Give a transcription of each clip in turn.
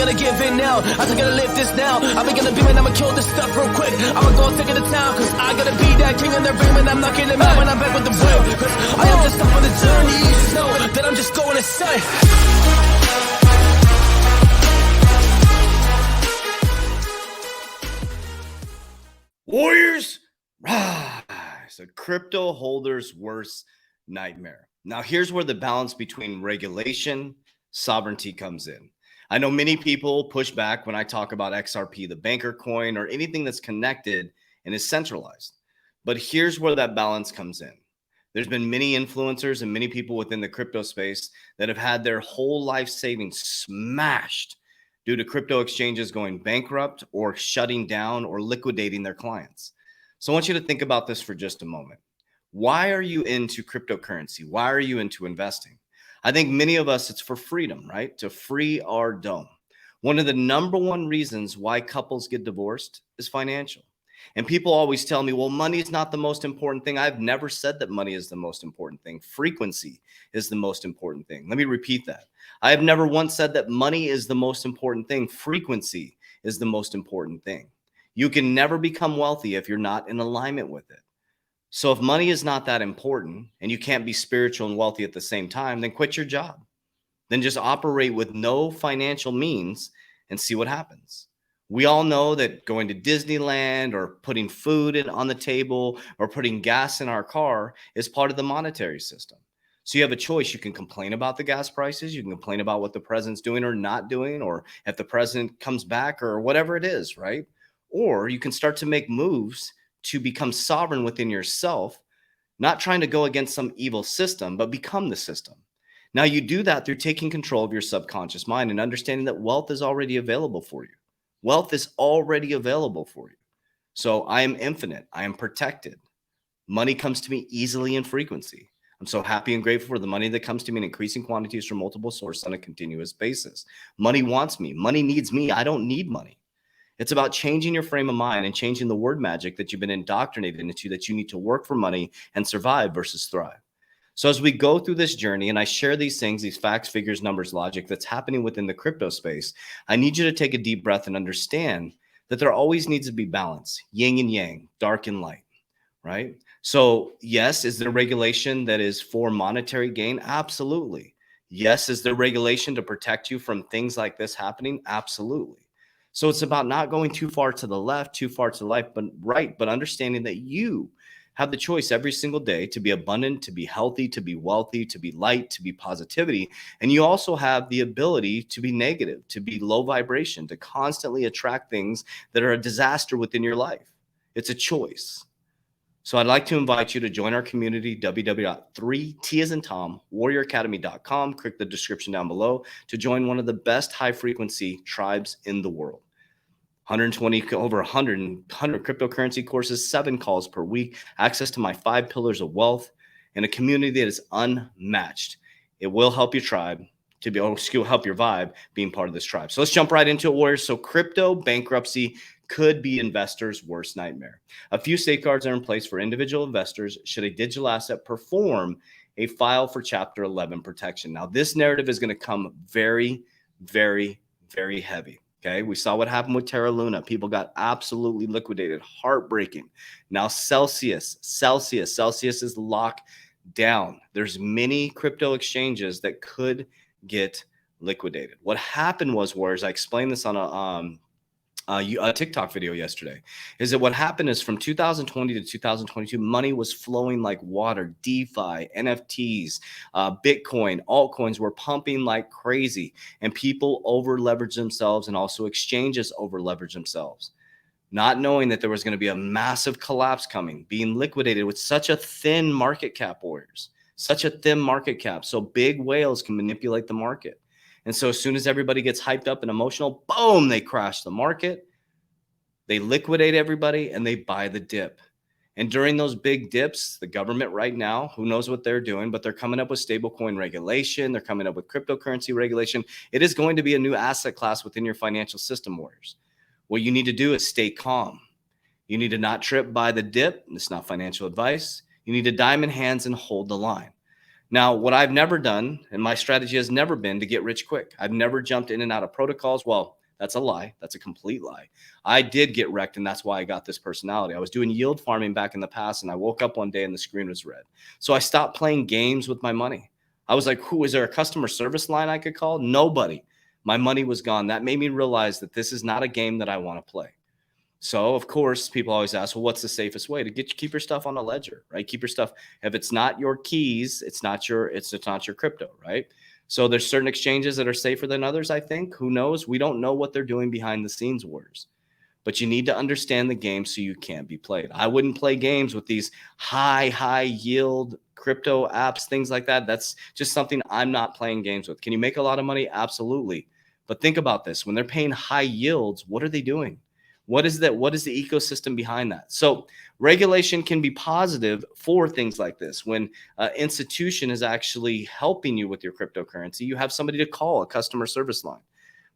gonna give in now. I think gonna live this now. I'm gonna be man, I'ma kill this stuff real quick. I'ma go take it to town, cause I gotta be that king in the ring when I'm knocking him out when I'm back with the whip. Cause I am just up on the journey. Know that I'm just going insane. Warriors, rise, a crypto holder's worst nightmare. Now, here's where the balance between regulation, sovereignty comes in. I know many people push back when I talk about XRP, the banker coin, or anything that's connected and is centralized. But here's where that balance comes in. There's been many influencers and many people within the crypto space that have had their whole life savings smashed due to crypto exchanges going bankrupt or shutting down or liquidating their clients. So I want you to think about this for just a moment. Why are you into cryptocurrency? Why are you into investing? I think many of us, it's for freedom, right? To free our dome. One of the number one reasons why couples get divorced is financial. And people always tell me, well, money is not the most important thing. I've never said that money is the most important thing. Frequency is the most important thing. Let me repeat that. I have never once said that money is the most important thing. Frequency is the most important thing. You can never become wealthy if you're not in alignment with it. So if money is not that important and you can't be spiritual and wealthy at the same time, then quit your job. Then just operate with no financial means and see what happens. We all know that going to Disneyland or putting food on the table or putting gas in our car is part of the monetary system. So you have a choice. You can complain about the gas prices. You can complain about what the president's doing or not doing, or if the president comes back or whatever it is, right? Or you can start to make moves to become sovereign within yourself, not trying to go against some evil system, but become the system. Now you do that through taking control of your subconscious mind and understanding that wealth is already available for you. Wealth is already available for you. So I am infinite. I am protected. Money comes to me easily in frequency. I'm so happy and grateful for the money that comes to me in increasing quantities from multiple sources on a continuous basis. Money wants me. Money needs me. I don't need money. It's about changing your frame of mind and changing the word magic that you've been indoctrinated into, that you need to work for money and survive versus thrive. So as we go through this journey and I share these things, these facts, figures, numbers, logic that's happening within the crypto space, I need you to take a deep breath and understand that there always needs to be balance, yin and yang, dark and light, right? So yes, is there regulation that is for monetary gain? Absolutely. Yes, is there regulation to protect you from things like this happening? Absolutely. So it's about not going too far to the left, too far to the right, but understanding that you have the choice every single day to be abundant, to be healthy, to be wealthy, to be light, to be positivity. And you also have the ability to be negative, to be low vibration, to constantly attract things that are a disaster within your life. It's a choice. So I'd like to invite you to join our community, www.3T as in Tom, warrioracademy.com. Click the description down below to join one of the best high frequency tribes in the world. 120, over 100 cryptocurrency courses, 7 calls per week, access to my 5 pillars of wealth, and a community that is unmatched. It will help your tribe to be, help your vibe being part of this tribe. So let's jump right into it, warriors. So crypto bankruptcy could be investors' worst nightmare. A few safeguards are in place for individual investors should a digital asset perform a file for Chapter 11 protection. Now, this narrative is going to come very, very, very heavy. Okay, we saw what happened with Terra Luna. People got absolutely liquidated, heartbreaking. Now Celsius is locked down. There's many crypto exchanges that could get liquidated. What happened was, warriors, I explained this on a TikTok video yesterday, is that what happened is from 2020 to 2022, money was flowing like water. DeFi, NFTs, Bitcoin, altcoins were pumping like crazy, and people over leveraged themselves, and also exchanges over leveraged themselves, not knowing that there was going to be a massive collapse coming, being liquidated with such a thin market cap, warriors, such a thin market cap. So big whales can manipulate the market. And so as soon as everybody gets hyped up and emotional, boom, they crash the market, they liquidate everybody, and they buy the dip. And during those big dips, the government right now, who knows what they're doing, but they're coming up with stablecoin regulation. They're coming up with cryptocurrency regulation. It is going to be a new asset class within your financial system, warriors. What you need to do is stay calm. You need to not trip by the dip. It's not financial advice. You need to diamond hands and hold the line. Now, what I've never done, and my strategy has never been to get rich quick. I've never jumped in and out of protocols. Well, that's a lie. That's a complete lie. I did get wrecked, and that's why I got this personality. I was doing yield farming back in the past, and I woke up one day and the screen was red. So I stopped playing games with my money. I was like, who is there a customer service line I could call? Nobody. My money was gone. That made me realize that this is not a game that I want to play. So, of course, people always ask, well, what's the safest way to keep your stuff on a ledger, right? Keep your stuff. If it's not your keys, it's not your crypto, right? So there's certain exchanges that are safer than others, I think. Who knows? We don't know what they're doing behind the scenes, Warriors. But you need to understand the game so you can't be played. I wouldn't play games with these high yield crypto apps, things like that. That's just something I'm not playing games with. Can you make a lot of money? Absolutely. But think about this. When they're paying high yields, what are they doing? What is that? What is the ecosystem behind that? So regulation can be positive for things like this. When an institution is actually helping you with your cryptocurrency, you have somebody to call, a customer service line.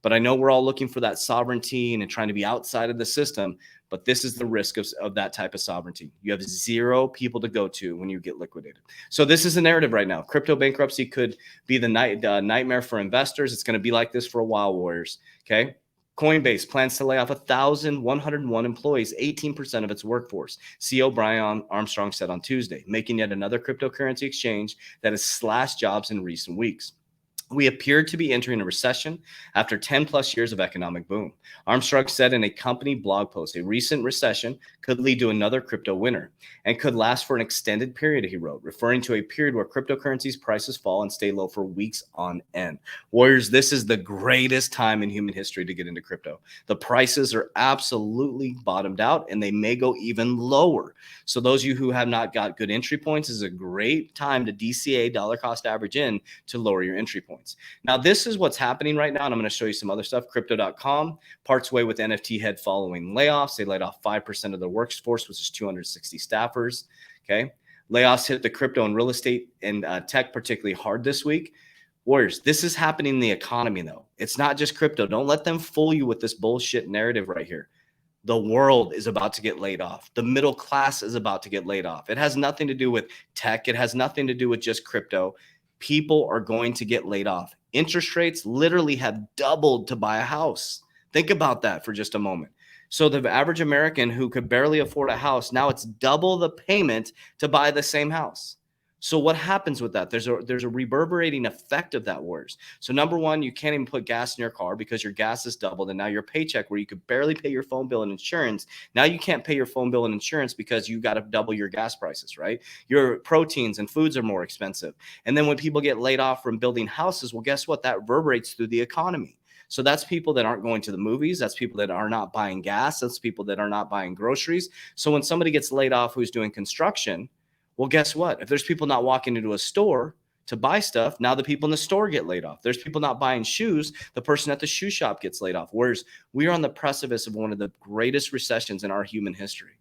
But I know we're all looking for that sovereignty and trying to be outside of the system. But this is the risk of that type of sovereignty. You have zero people to go to when you get liquidated. So this is the narrative right now. Crypto bankruptcy could be the nightmare for investors. It's going to be like this for a while, Warriors. Okay. Coinbase plans to lay off 1,101 employees, 18% of its workforce. CEO Brian Armstrong said on Tuesday, making yet another cryptocurrency exchange that has slashed jobs in recent weeks. We appear to be entering a recession after 10 plus years of economic boom. Armstrong said in a company blog post, a recent recession could lead to another crypto winter and could last for an extended period, he wrote, referring to a period where cryptocurrencies prices fall and stay low for weeks on end. Warriors, this is the greatest time in human history to get into crypto. The prices are absolutely bottomed out and they may go even lower. So those of you who have not got good entry points, is a great time to DCA, dollar cost average in, to lower your entry points. Now, this is what's happening right now, and I'm going to show you some other stuff. Crypto.com parts way with NFT head following layoffs. They laid off 5% of their workforce, which is 260 staffers. Okay. Layoffs hit the crypto and real estate and tech particularly hard this week. Warriors, this is happening in the economy, though. It's not just crypto. Don't let them fool you with this bullshit narrative right here. The world is about to get laid off. The middle class is about to get laid off. It has nothing to do with tech. It has nothing to do with just crypto. People are going to get laid off. Interest rates literally have doubled to buy a house. Think about that for just a moment. So the average American who could barely afford a house, now it's double the payment to buy the same house. So what happens with that? There's a reverberating effect of that, Warriors. So number one, you can't even put gas in your car because your gas is doubled. And now your paycheck where you could barely pay your phone bill and insurance, now you can't pay your phone bill and insurance because you got to double your gas prices, right? Your proteins and foods are more expensive. And then when people get laid off from building houses, well, guess what? That reverberates through the economy. So that's people that aren't going to the movies. That's people that are not buying gas. That's people that are not buying groceries. So when somebody gets laid off who's doing construction, well, guess what? If there's people not walking into a store to buy stuff, now the people in the store get laid off. There's people not buying shoes. The person at the shoe shop gets laid off. Whereas we are on the precipice of one of the greatest recessions in our human history.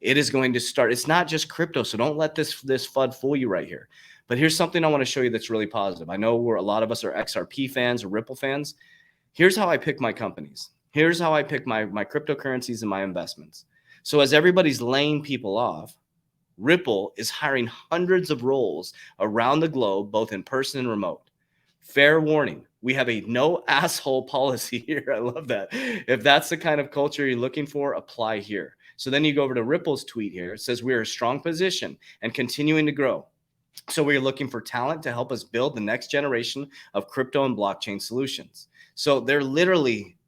It is going to start. It's not just crypto, so don't let this FUD fool you right here. But here's something I want to show you that's really positive. I know a lot of us are XRP fans or Ripple fans. Here's how I pick my companies. Here's how I pick my cryptocurrencies and my investments. So as everybody's laying people off, Ripple is hiring hundreds of roles around the globe, both in person and remote. Fair warning, we have a no asshole policy here. I love that. If that's the kind of culture you're looking for, apply here. So then you go over to Ripple's tweet here. It says we are a strong position and continuing to grow. So we're looking for talent to help us build the next generation of crypto and blockchain solutions. So they're literally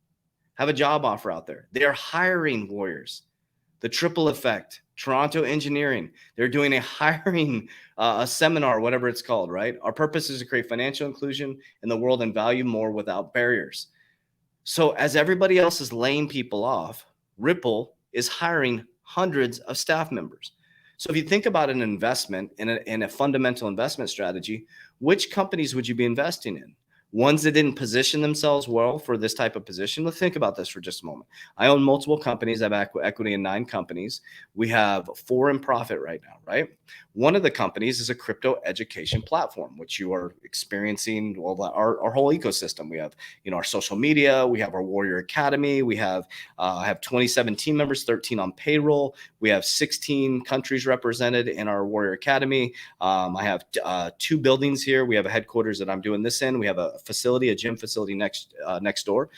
have a job offer out there. They are hiring, Warriors. The triple effect, Toronto Engineering. They're doing a hiring a seminar, whatever it's called, right? Our purpose is to create financial inclusion in the world and value more without barriers. So as everybody else is laying people off, Ripple is hiring hundreds of staff members. So if you think about an investment in a fundamental investment strategy, which companies would you be investing in? Ones that didn't position themselves well for this type of position. Let's think about this for just a moment. I own multiple companies. I have equity in 9 companies. We have 4 in profit right now, right? One of the companies is a crypto education platform, which you are experiencing. Well, our whole ecosystem. We have, our social media. We have our Warrior Academy. We have, I have 27 team members, 13 on payroll. We have 16 countries represented in our Warrior Academy. I have 2 buildings here. We have a headquarters that I'm doing this in. We have a facility, a gym facility next door.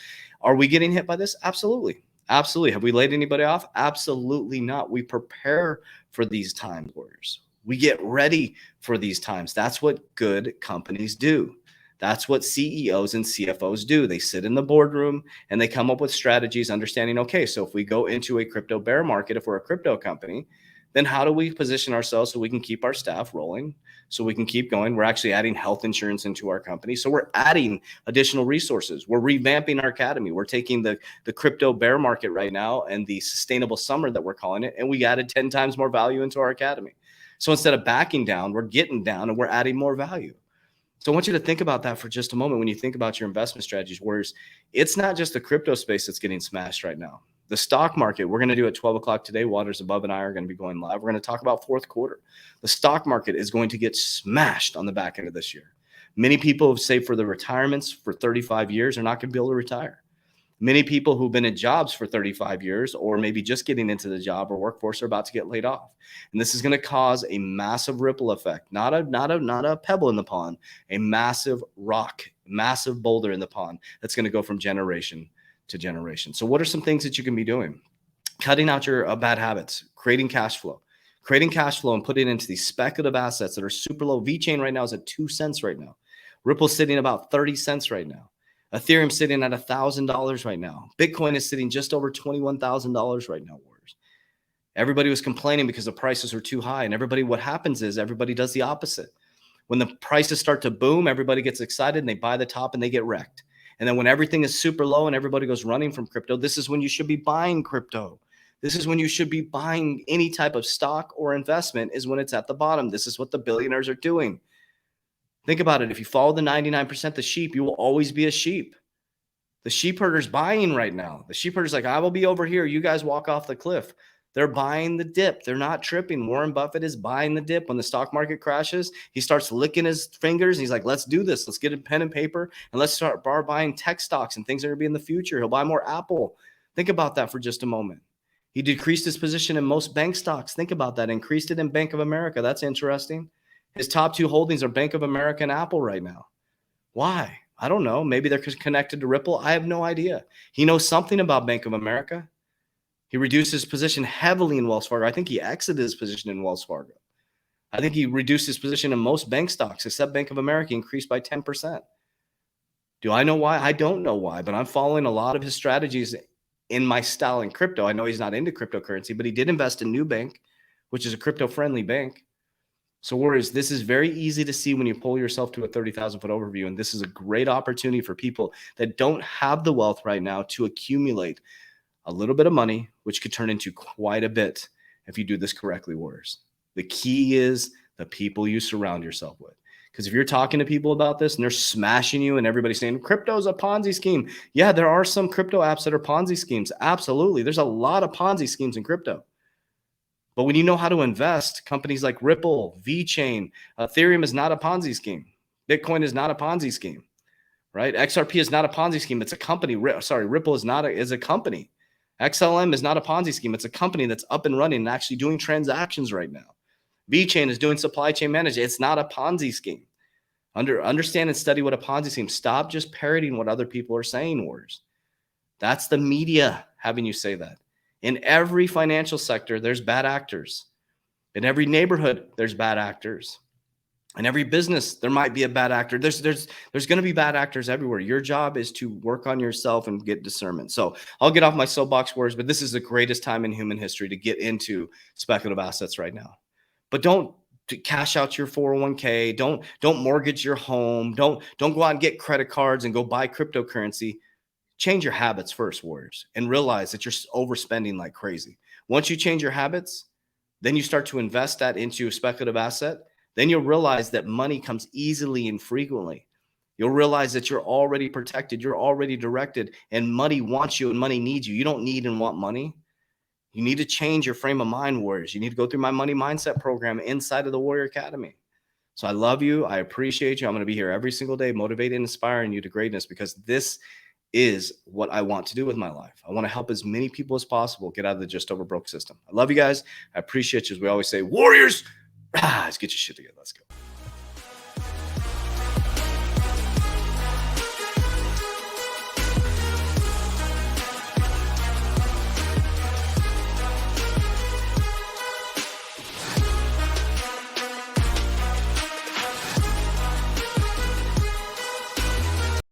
Are we getting hit by this? Absolutely. Absolutely. Have we laid anybody off? Absolutely not. We prepare for these times, Warriors. We get ready for these times. That's what good companies do. That's what CEOs and CFOs do. They sit in the boardroom and they come up with strategies, understanding, okay, so if we go into a crypto bear market, if we're a crypto company, then how do we position ourselves so we can keep our staff rolling, so we can keep going? We're actually adding health insurance into our company. So we're adding additional resources. We're revamping our academy. We're taking the crypto bear market right now and the sustainable summer that we're calling it, and we added 10 times more value into our academy. So instead of backing down, we're getting down and we're adding more value. So I want you to think about that for just a moment when you think about your investment strategies, whereas it's not just the crypto space that's getting smashed right now. The stock market, we're going to do at 12 o'clock today. Waters Above and I are going to be going live. We're going to talk about fourth quarter. The stock market is going to get smashed on the back end of this year. Many people have saved for their retirements for 35 years are not going to be able to retire. Many people who've been in jobs for 35 years or maybe just getting into the job or workforce are about to get laid off. And this is going to cause a massive ripple effect, not a pebble in the pond, a massive rock, massive boulder in the pond that's going to go from generation to generation. So what are some things that you can be doing? Cutting out your bad habits, creating cash flow and putting it into these speculative assets that are super low. VeChain right now is at 2 cents right now. Ripple's sitting about 30 cents right now. Ethereum sitting at $1,000 right now. Bitcoin is sitting just over $21,000 right now, Warriors. Everybody was complaining because the prices were too high. And what happens is everybody does the opposite. When the prices start to boom, everybody gets excited and they buy the top and they get wrecked. And then when everything is super low and everybody goes running from crypto, this is when you should be buying crypto. This is when you should be buying any type of stock or investment, is when it's at the bottom. This is what the billionaires are doing. Think about it. If you follow the 99%, the sheep, you will always be a sheep. The sheep herder's buying right now. The sheep herder's like, I will be over here. You guys walk off the cliff. They're buying the dip. They're not tripping. Warren Buffett is buying the dip. When the stock market crashes, he starts licking his fingers. And he's like, let's do this. Let's get a pen and paper and let's start buying tech stocks and things that are going to be in the future. He'll buy more Apple. Think about that for just a moment. He decreased his position in most bank stocks. Think about that. Increased it in Bank of America. That's interesting. His top 2 holdings are Bank of America and Apple right now. Why? I don't know. Maybe they're connected to Ripple. I have no idea. He knows something about Bank of America. He reduced his position heavily in Wells Fargo. I think he exited his position in Wells Fargo. I think he reduced his position in most bank stocks, except Bank of America increased by 10%. Do I know why? I don't know why, but I'm following a lot of his strategies in my style in crypto. I know he's not into cryptocurrency, but he did invest in Nubank, which is a crypto-friendly bank. So Warriors, this is very easy to see when you pull yourself to a 30,000-foot overview, and this is a great opportunity for people that don't have the wealth right now to accumulate a little bit of money, which could turn into quite a bit if you do this correctly, Warriors. The key is the people you surround yourself with. Because if you're talking to people about this and they're smashing you and everybody's saying crypto is a Ponzi scheme. Yeah, there are some crypto apps that are Ponzi schemes. Absolutely. There's a lot of Ponzi schemes in crypto. But when you know how to invest, companies like Ripple, VeChain, Ethereum is not a Ponzi scheme. Bitcoin is not a Ponzi scheme, right? XRP is not a Ponzi scheme. It's a company. Ripple is a company. XLM is not a Ponzi scheme. It's a company that's up and running and actually doing transactions right now. VeChain is doing supply chain management. It's not a Ponzi scheme. Understand and study what a Ponzi scheme. Stop just parroting what other people are saying, Warriors. That's the media having you say that. In every financial sector, there's bad actors. In every neighborhood, there's bad actors. In every business, there might be a bad actor. There's going to be bad actors everywhere. Your job is to work on yourself and get discernment. So I'll get off my soapbox words, but this is the greatest time in human history to get into speculative assets right now. But don't cash out your 401k. Don't mortgage your home. Don't go out and get credit cards and go buy cryptocurrency. Change your habits first, Warriors, and realize that you're overspending like crazy. Once you change your habits, then you start to invest that into a speculative asset. Then you'll realize that money comes easily and frequently. You'll realize that you're already protected. You're already directed, and money wants you and money needs you. You don't need and want money. You need to change your frame of mind, warriors. You need to go through my money mindset program inside of the Warrior Academy. So I love you. I appreciate you. I'm going to be here every single day, motivating and inspiring you to greatness, because this is what I want to do with my life. I want to help as many people as possible get out of the just over broke system. I love you guys. I appreciate you. As we always say, warriors, let's get your shit together. Let's go.